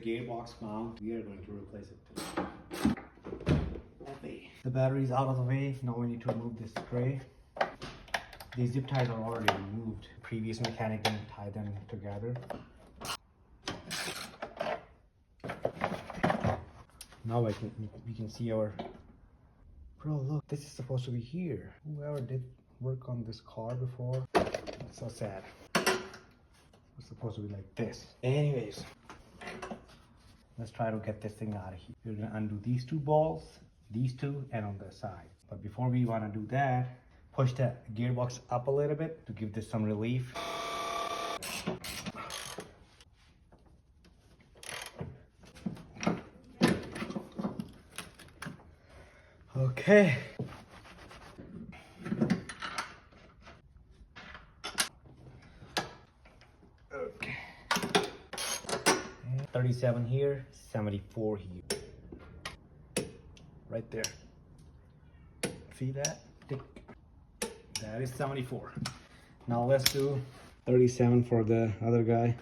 gearbox mount. We are going to replace it too. Okay. The battery is out of the way. Now we need to remove this tray. These zip ties are already removed. The previous mechanic didn't tie them together. Now we can see our... Bro, look, this is supposed to be here. Whoever did work on this car before, it's so sad. It's supposed to be like this. Anyways, let's try to get this thing out of here. We're gonna undo these two balls, these two, and on the side. But before we wanna do that, push the gearbox up a little bit to give this some relief. Okay. Okay. 37 here, 74 here. Right there. See that? Tick. That is 74. Now let's do 37 for the other guy.